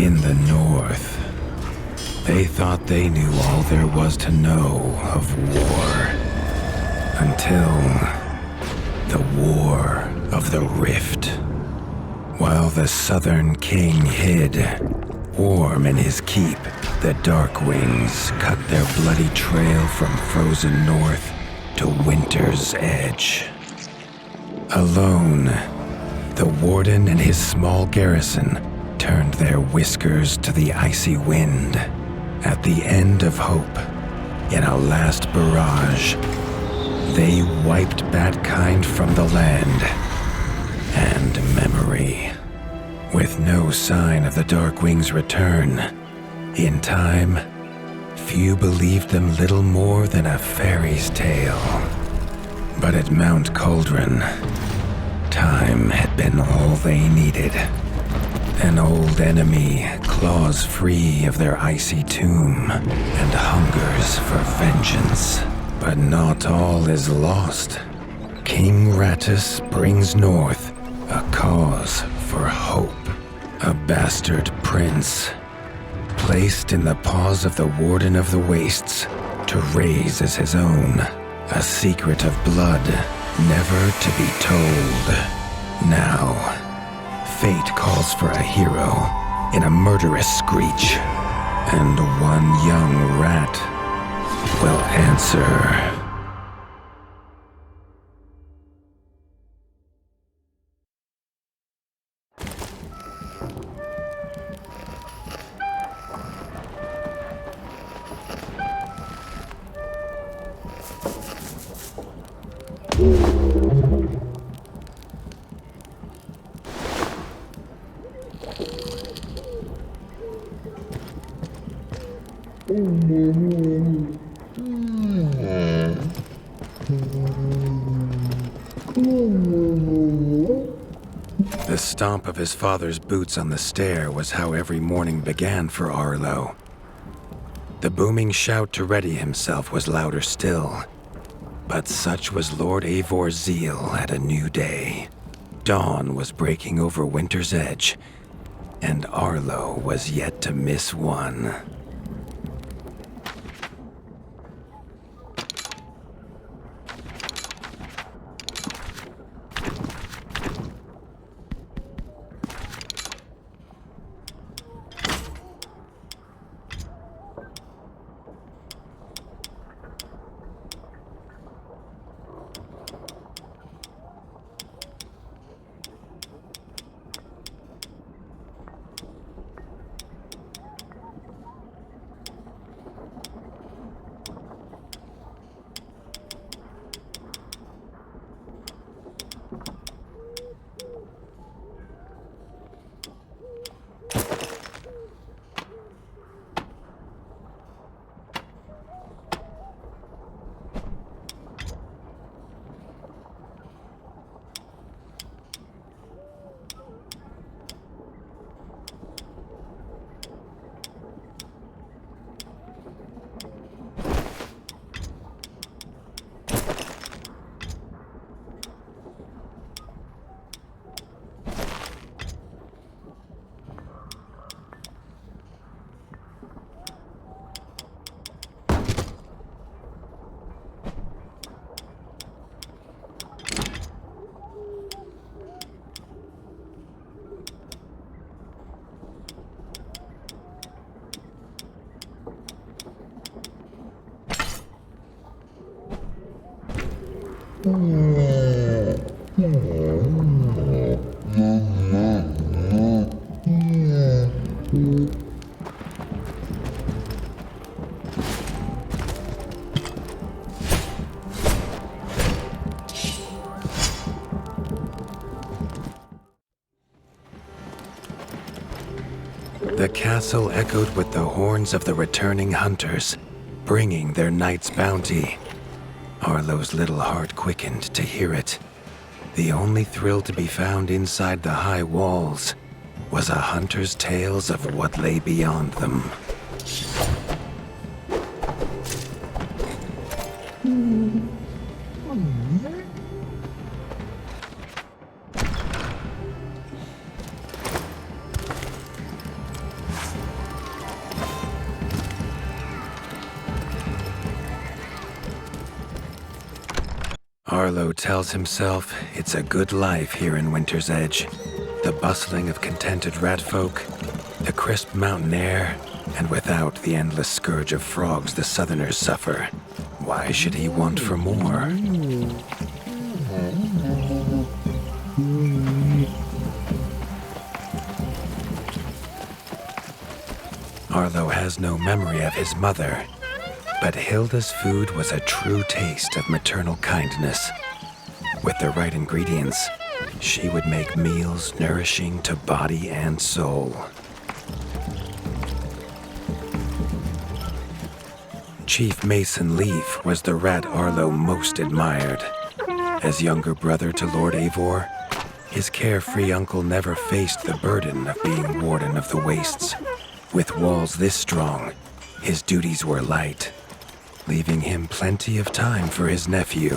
In the north, they thought they knew all there was to know of war. Until the War of the Rift. While the Southern King hid, warm in his keep, the Darkwings cut their bloody trail from frozen north to winter's edge. Alone, the Warden and his small garrison turned their whiskers to the icy wind. At the end of hope, in a last barrage, they wiped Batkind from the land and memory. With no sign of the Darkwing's return, in time, few believed them little more than a fairy's tale. But at Mount Cauldron, time had been all they needed. An old enemy claws free of their icy tomb and hungers for vengeance. But not all is lost. King Rattus brings north a cause for hope. A bastard prince, placed in the paws of the Warden of the Wastes to raise as his own. A secret of blood never to be told. Now, fate calls for a hero in a murderous screech, and one young rat will answer. The stomp of his father's boots on the stair was how every morning began for Arlo. The booming shout to ready himself was louder still, but such was Lord Eivor's zeal at a new day. Dawn was breaking over winter's edge, and Arlo was yet to miss one. The castle echoed with the horns of the returning hunters, bringing their night's bounty. Arlo's little heart quickened to hear it. The only thrill to be found inside the high walls was a hunter's tales of what lay beyond them. Arlo tells himself it's a good life here in Winter's Edge. The bustling of contented rat folk, the crisp mountain air, and without the endless scourge of frogs the southerners suffer. Why should he want for more? Arlo has no memory of his mother, but Hilda's food was a true taste of maternal kindness. With the right ingredients, she would make meals nourishing to body and soul. Chief Mason Leaf was the rat Arlo most admired. As younger brother to Lord Eivor, his carefree uncle never faced the burden of being warden of the wastes. With walls this strong, his duties were light, leaving him plenty of time for his nephew.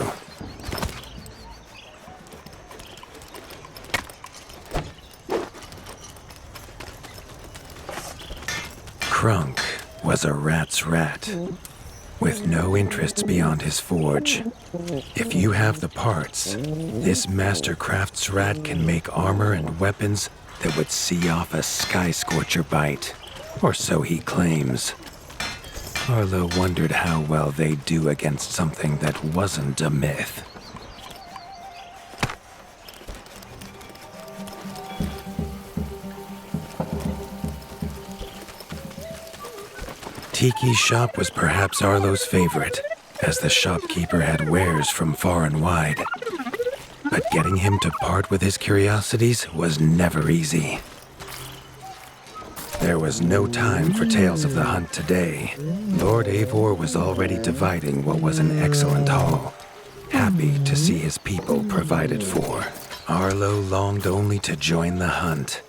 Krunk was a rat's rat, with no interests beyond his forge. If you have the parts, this master crafts rat can make armor and weapons that would see off a sky scorcher bite, or so he claims. Arlo wondered how well they'd do against something that wasn't a myth. Tiki's shop was perhaps Arlo's favorite, as the shopkeeper had wares from far and wide. But getting him to part with his curiosities was never easy. There was no time for tales of the hunt today. Lord Eivor was already dividing what was an excellent haul, happy to see his people provided for. Arlo longed only to join the hunt,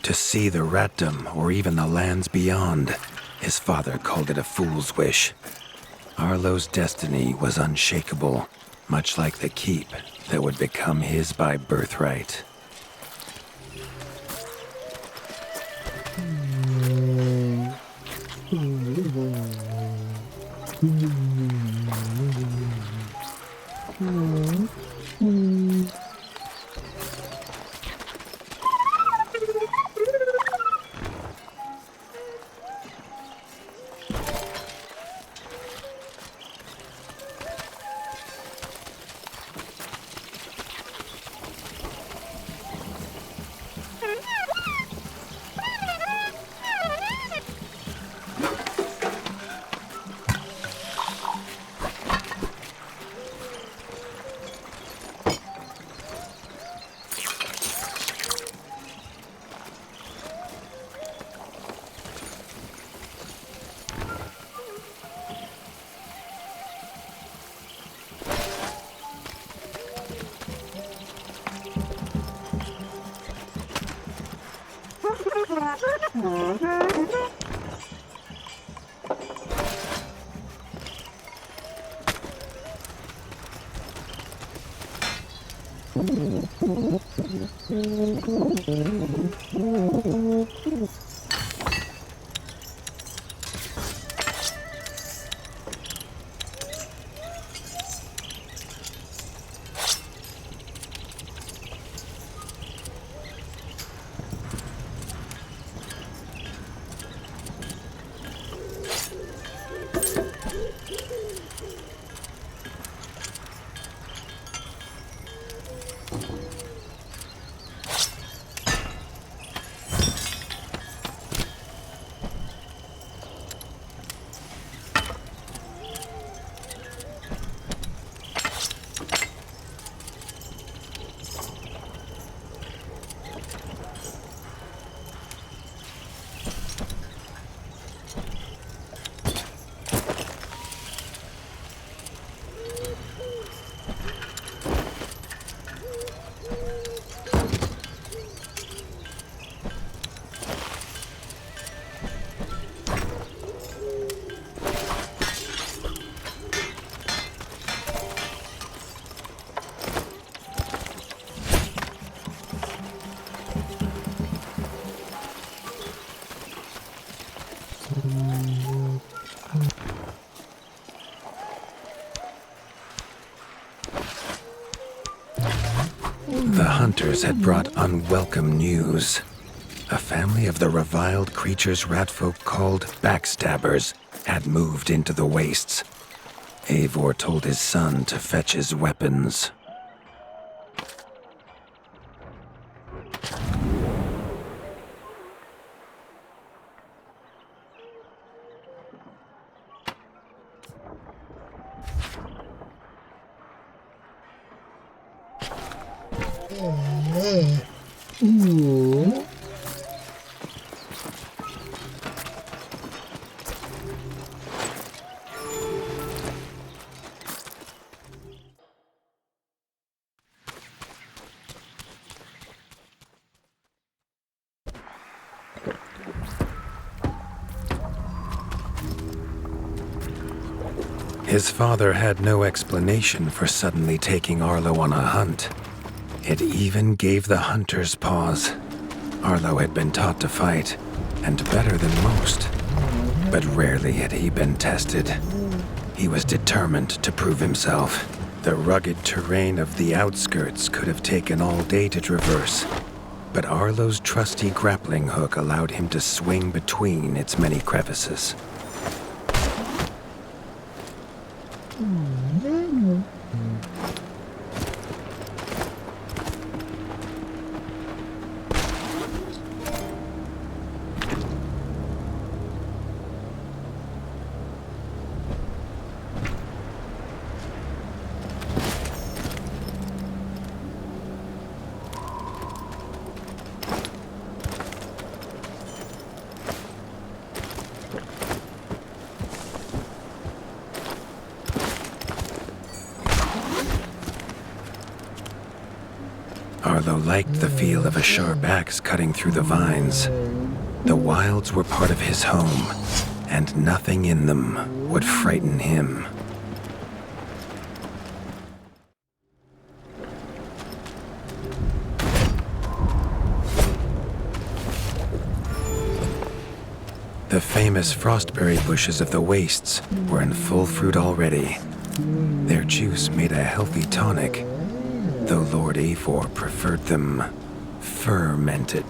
to see the ratdom or even the lands beyond. His father called it a fool's wish. Arlo's destiny was unshakable, much like the keep that would become his by birthright. hunters had brought unwelcome news. A family of the reviled creatures ratfolk called backstabbers had moved into the wastes. Eivor told his son to fetch his weapons. His father had no explanation for suddenly taking Arlo on a hunt. It even gave the hunters pause. Arlo had been taught to fight, and better than most. But rarely had he been tested. He was determined to prove himself. The rugged terrain of the outskirts could have taken all day to traverse, but Arlo's trusty grappling hook allowed him to swing between its many crevices. Arlo liked the feel of a sharp axe cutting through the vines. The wilds were part of his home, and nothing in them would frighten him. The famous frostberry bushes of the wastes were in full fruit already. Their juice made a healthy tonic, though Lord Eivor preferred them fermented.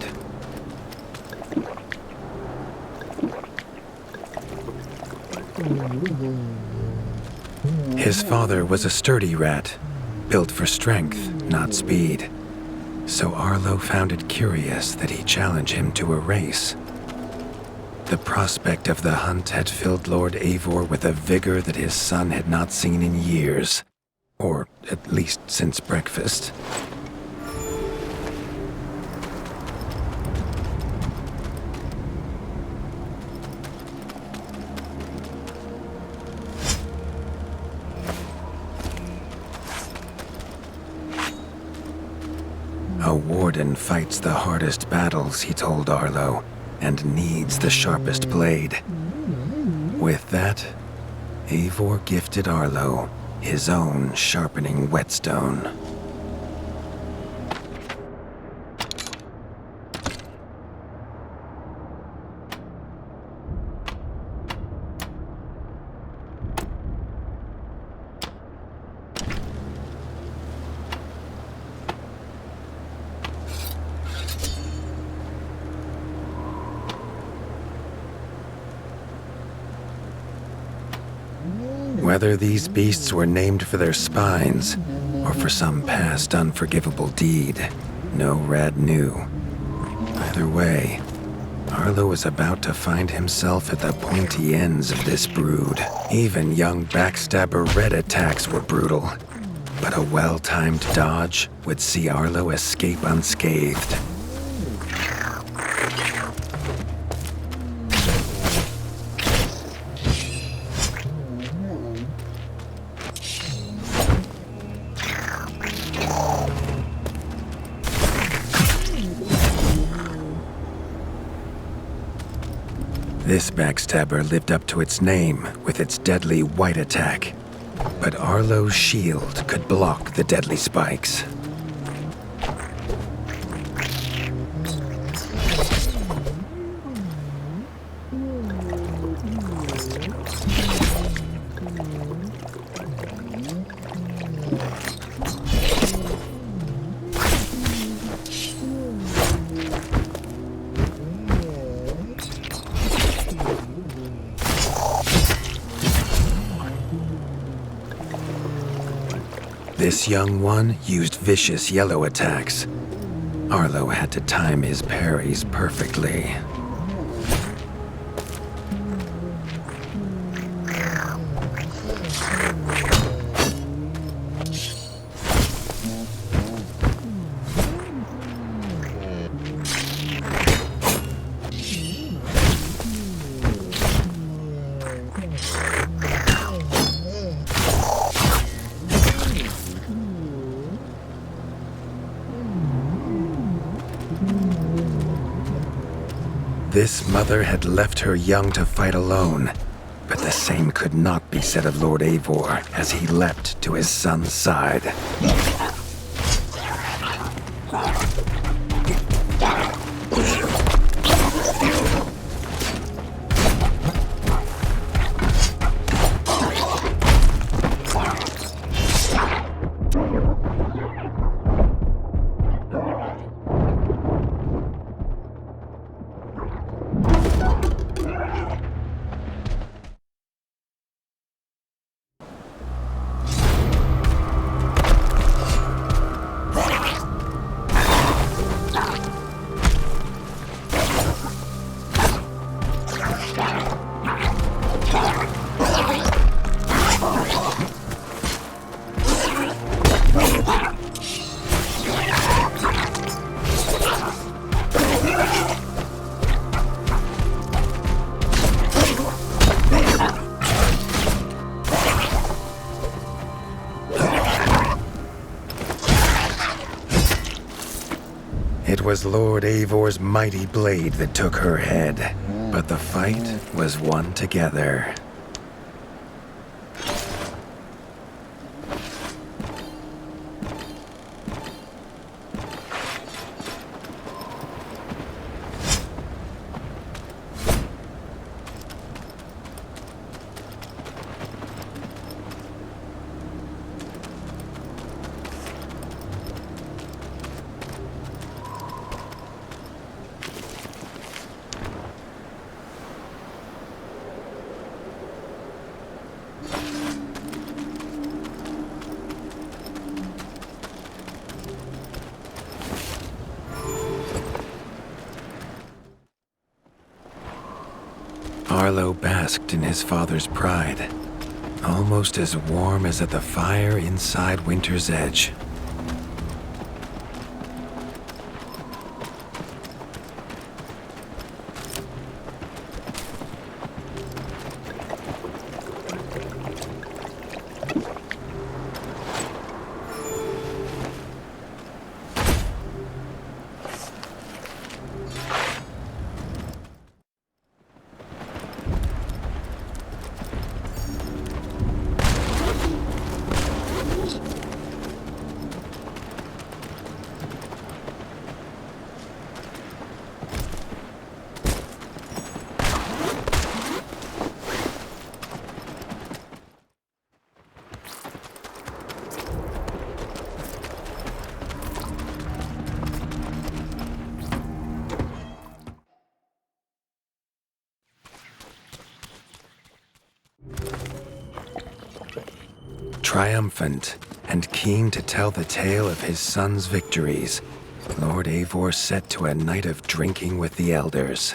His father was a sturdy rat, built for strength, not speed. So Arlo found it curious that he challenge him to a race. The prospect of the hunt had filled Lord Eivor with a vigor that his son had not seen in years. Or at least since breakfast. A warden fights the hardest battles, he told Arlo, and needs the sharpest blade. With that, Eivor gifted Arlo his own sharpening whetstone. Whether these beasts were named for their spines or for some past unforgivable deed, no rat knew. Either way, Arlo was about to find himself at the pointy ends of this brood. Even young backstabber red attacks were brutal, but a well-timed dodge would see Arlo escape unscathed. This backstabber lived up to its name with its deadly white attack, but Arlo's shield could block the deadly spikes. This young one used vicious yellow attacks. Arlo had to time his parries perfectly. This mother had left her young to fight alone, but the same could not be said of Lord Eivor as he leapt to his son's side. It was Lord Eivor's mighty blade that took her head, but the fight was won together. Arlo basked in his father's pride, almost as warm as at the fire inside Winter's Edge. Triumphant and keen to tell the tale of his son's victories, Lord Eivor set to a night of drinking with the elders.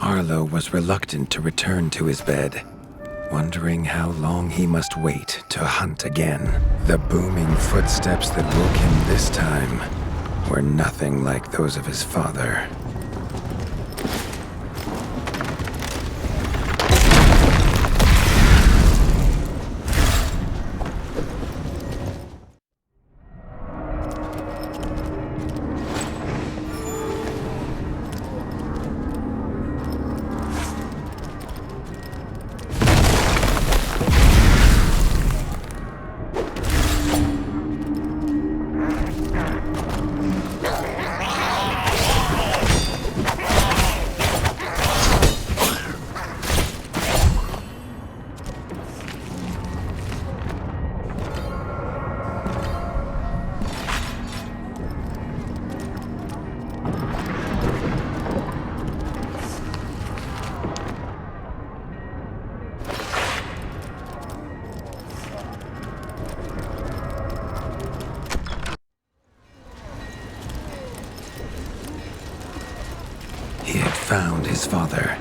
Arlo was reluctant to return to his bed, wondering how long he must wait to hunt again. The booming footsteps that woke him this time were nothing like those of his father. found his father.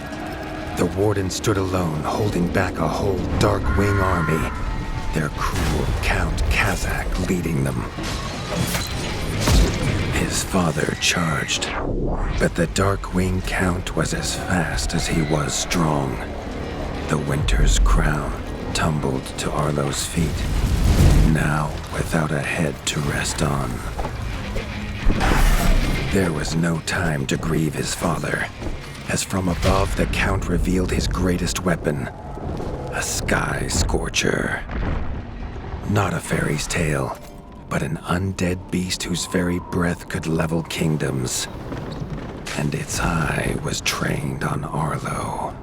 The warden stood alone, holding back a whole Darkwing army, their cruel Count Kazak leading them. His father charged, but the Darkwing Count was as fast as he was strong. The Winter's crown tumbled to Arlo's feet, now without a head to rest on. There was no time to grieve his father, as from above the Count revealed his greatest weapon, a sky scorcher. Not a fairy's tale, but an undead beast whose very breath could level kingdoms. And its eye was trained on Arlo.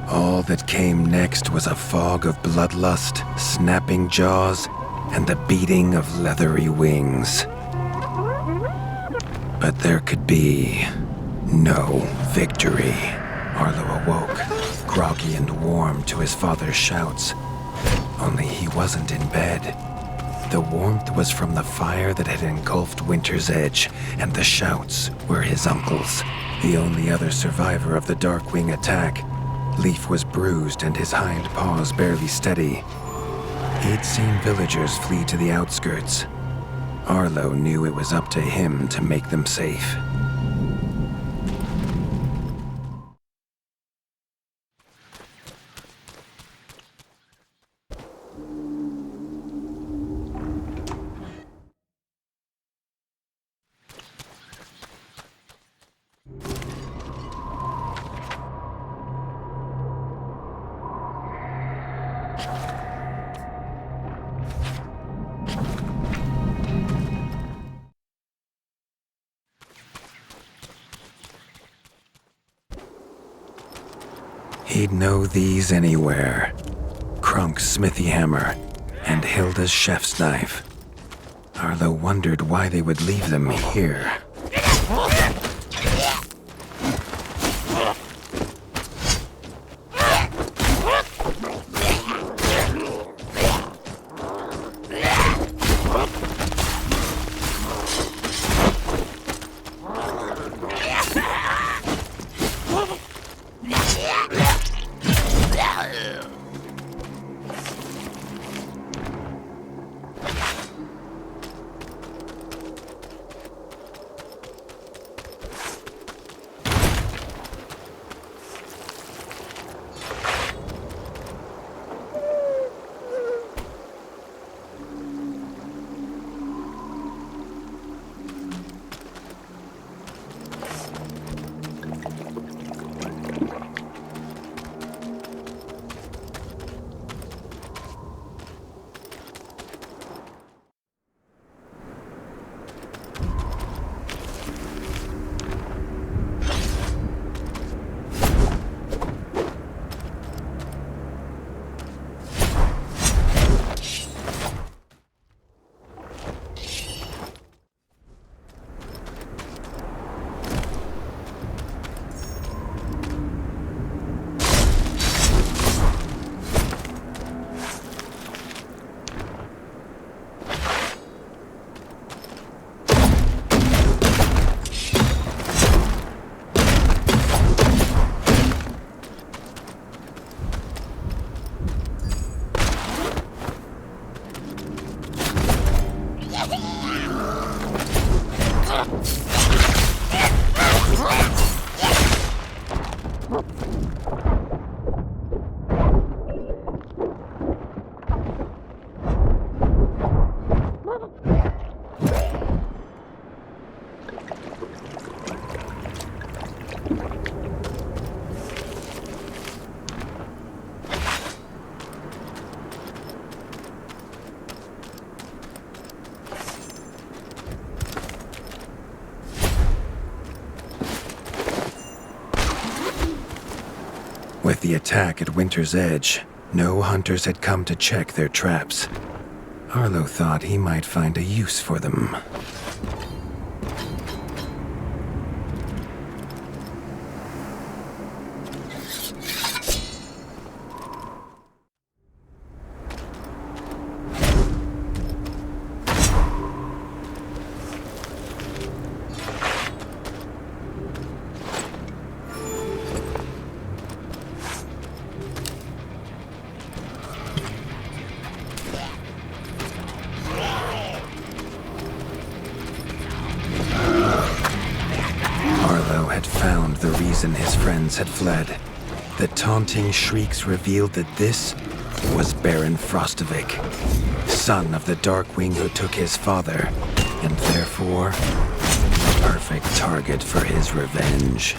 All that came next was a fog of bloodlust, snapping jaws, and the beating of leathery wings. But there could be no victory. Arlo awoke, groggy and warm to his father's shouts. Only he wasn't in bed. The warmth was from the fire that had engulfed Winter's Edge, and the shouts were his uncle's. The only other survivor of the Darkwing attack, Leaf was bruised and his hind paws barely steady. He'd seen villagers flee to the outskirts. Arlo knew it was up to him to make them safe. He'd know these anywhere. Krunk's smithy hammer and Hilda's chef's knife. Arlo wondered why they would leave them here. With the attack at Winter's Edge, no hunters had come to check their traps. Arlo thought he might find a use for them. of the reason his friends had fled. The taunting shrieks revealed that this was Baron Frostovic, son of the Darkwing who took his father, and therefore a perfect target for his revenge.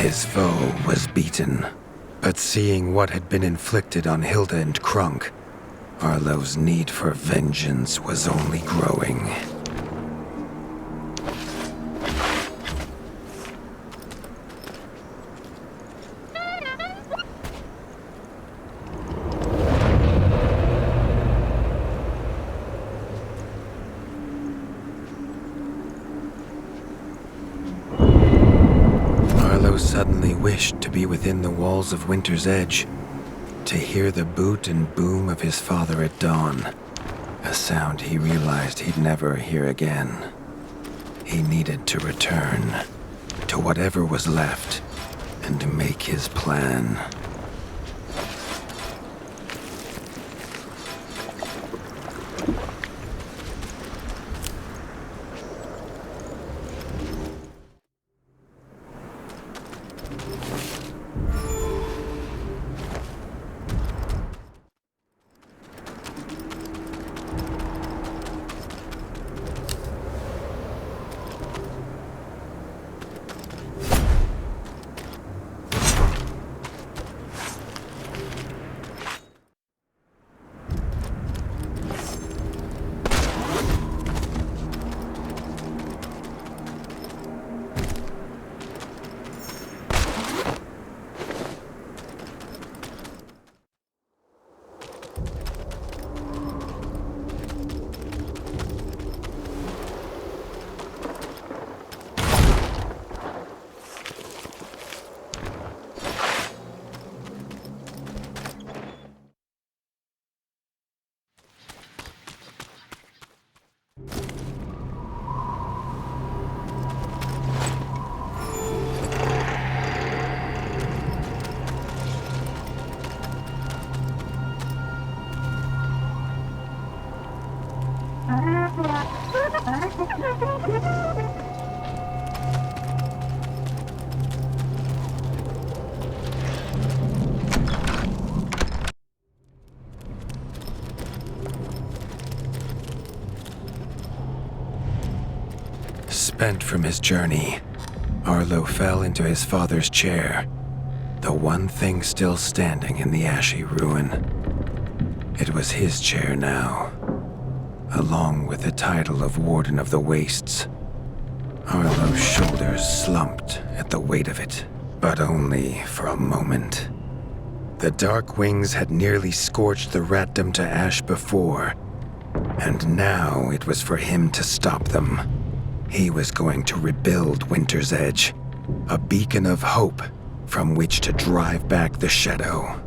His foe was beaten, But seeing what had been inflicted on Hilda and Krunk, Arlo's need for vengeance was only growing. Arlo suddenly wished to be within the walls of Winter's Edge, to hear the boot and boom of his father at dawn, a sound he realized he'd never hear again. He needed to return to whatever was left and make his plan. Spent from his journey, Arlo fell into his father's chair, the one thing still standing in the ashy ruin. It was his chair now, along with the title of Warden of the Wastes. Arlo's shoulders slumped at the weight of it, but only for a moment. The Dark Wings had nearly scorched the ratdom to ash before, and now it was for him to stop them. He was going to rebuild Winter's Edge, a beacon of hope from which to drive back the shadow.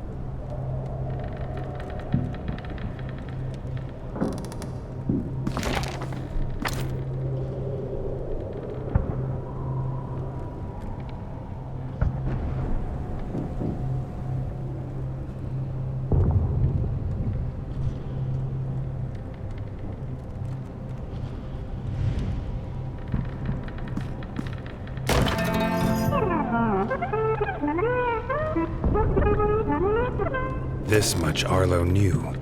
This much Arlo knew.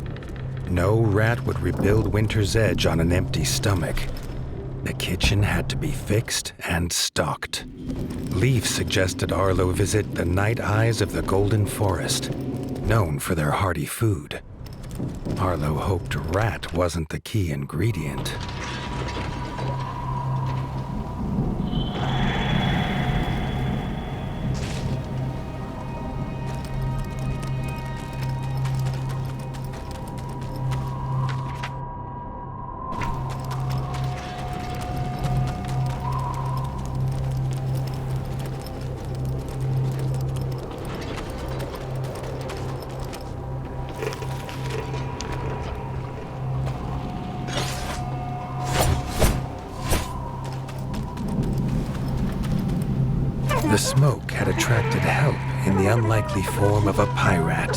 No rat would rebuild Winter's Edge on an empty stomach. The kitchen had to be fixed and stocked. Leaf suggested Arlo visit the Night Eyes of the Golden Forest, known for their hearty food. Arlo hoped rat wasn't the key ingredient. The smoke had attracted help in the unlikely form of a pirate.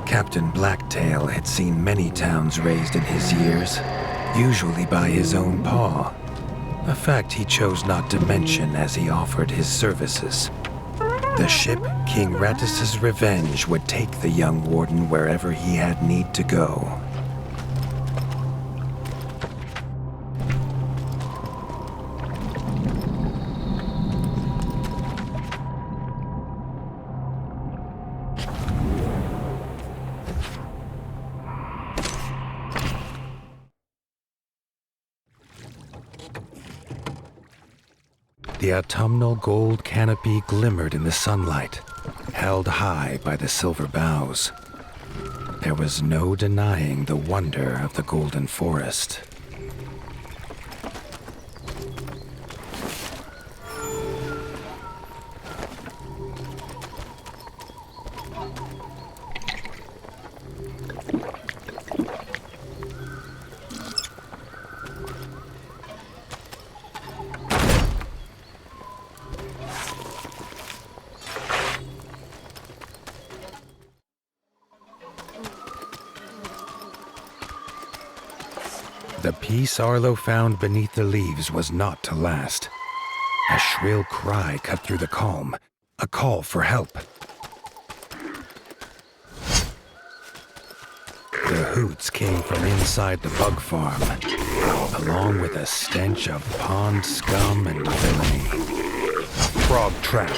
Captain Blacktail had seen many towns razed in his years, usually by his own paw, a fact he chose not to mention as he offered his services. The ship King Rattus's Revenge would take the young warden wherever he had need to go. The autumnal gold canopy glimmered in the sunlight, held high by the silver boughs. There was no denying the wonder of the golden forest. The peace Arlo found beneath the leaves was not to last. A shrill cry cut through the calm, a call for help. The hoots came from inside the bug farm, along with a stench of pond scum and villainy. A frog trap.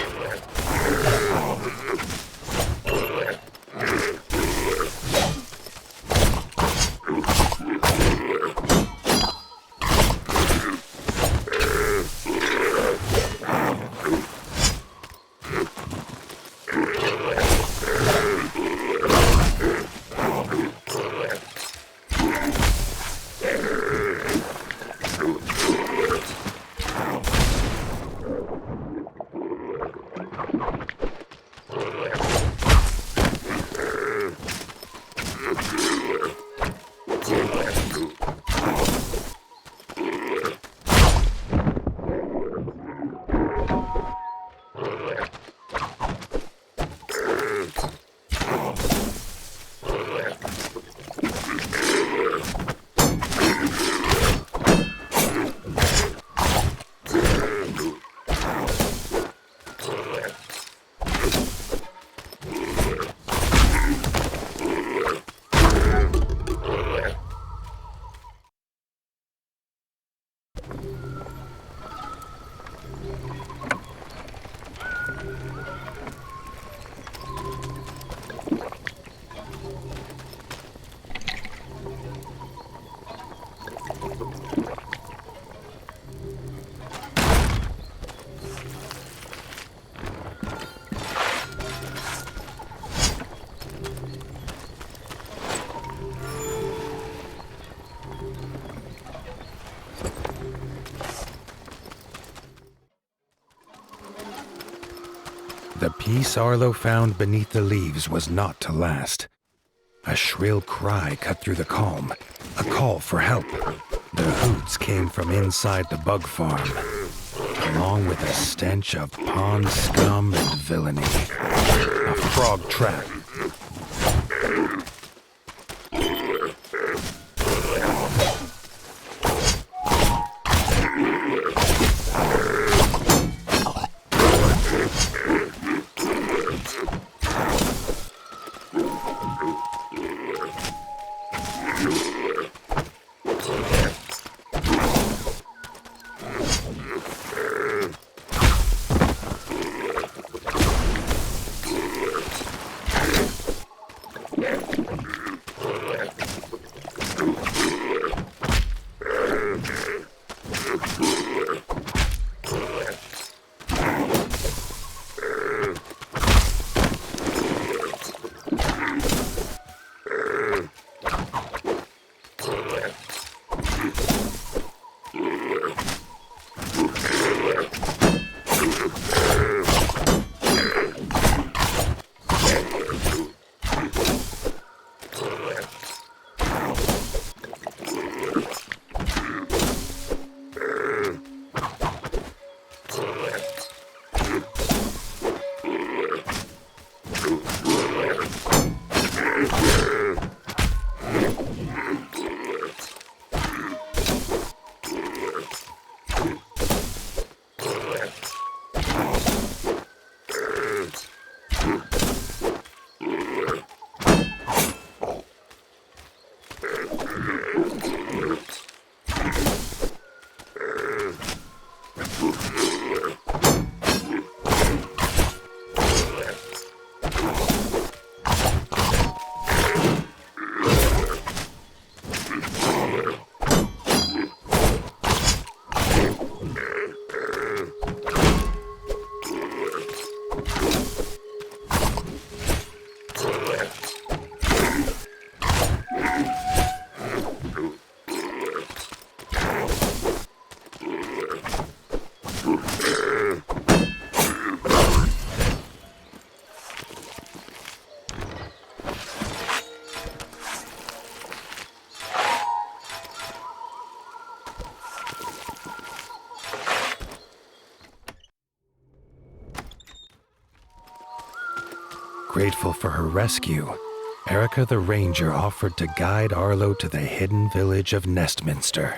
The peace Arlo found beneath the leaves was not to last. A shrill cry cut through the calm, a call for help. The hoots came from inside the bug farm, along with a stench of pond scum and villainy. A frog trap. Grateful for her rescue, Erica the Ranger offered to guide Arlo to the hidden village of Nestminster.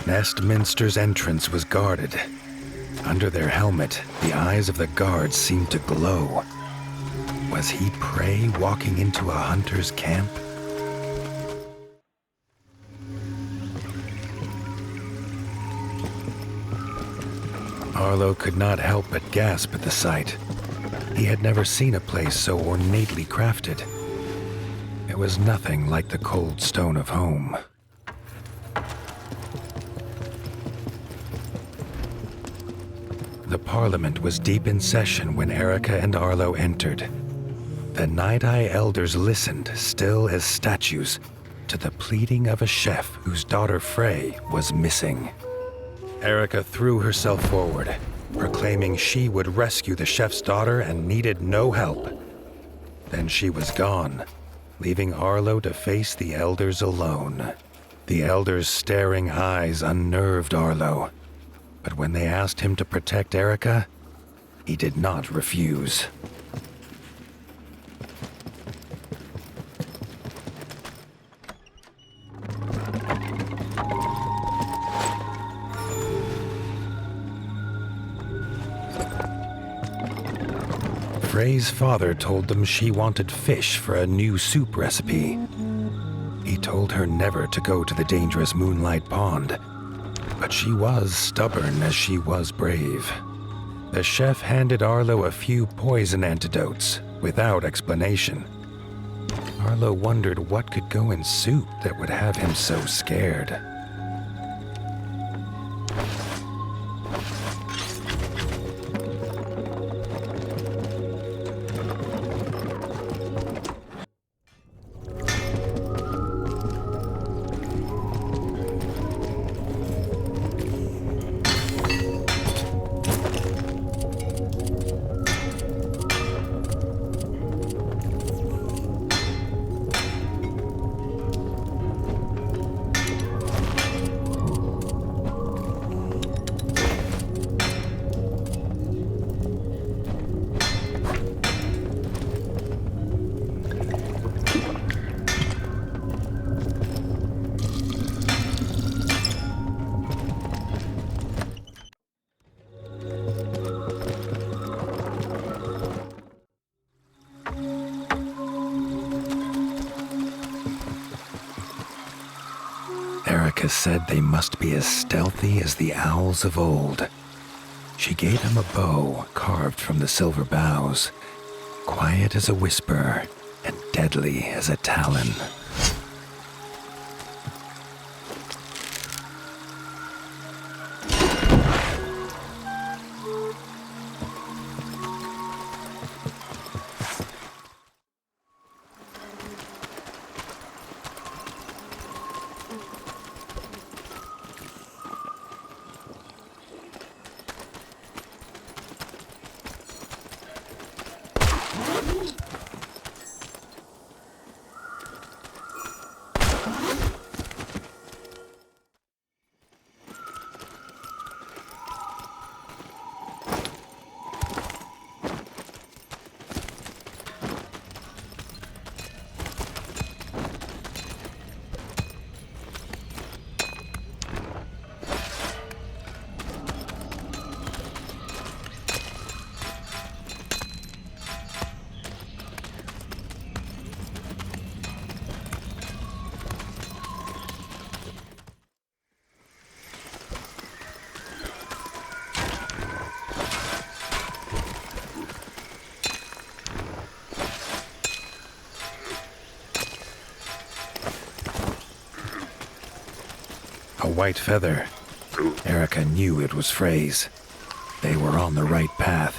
Nestminster's entrance was guarded. Under their helmet, the eyes of the guards seemed to glow. Was he prey walking into a hunter's camp? Arlo could not help but gasp at the sight. He had never seen a place so ornately crafted. It was nothing like the cold stone of home. The Parliament was deep in session when Erica and Arlo entered. The Night-Eye elders listened, still as statues, to the pleading of a chef whose daughter Frey was missing. Erica threw herself forward, proclaiming she would rescue the chef's daughter and needed no help. Then she was gone, leaving Arlo to face the elders alone. The elders' staring eyes unnerved Arlo. But when they asked him to protect Erica, he did not refuse. Frey's father told them she wanted fish for a new soup recipe. He told her never to go to the dangerous Moonlight Pond, but she was stubborn as she was brave. The chef handed Arlo a few poison antidotes without explanation. Arlo wondered what could go in soup that would have him so scared. Erica said they must be as stealthy as the owls of old. She gave him a bow carved from the silver boughs, quiet as a whisper and deadly as a talon. A white feather. Erica knew it was Frey's. They were on the right path.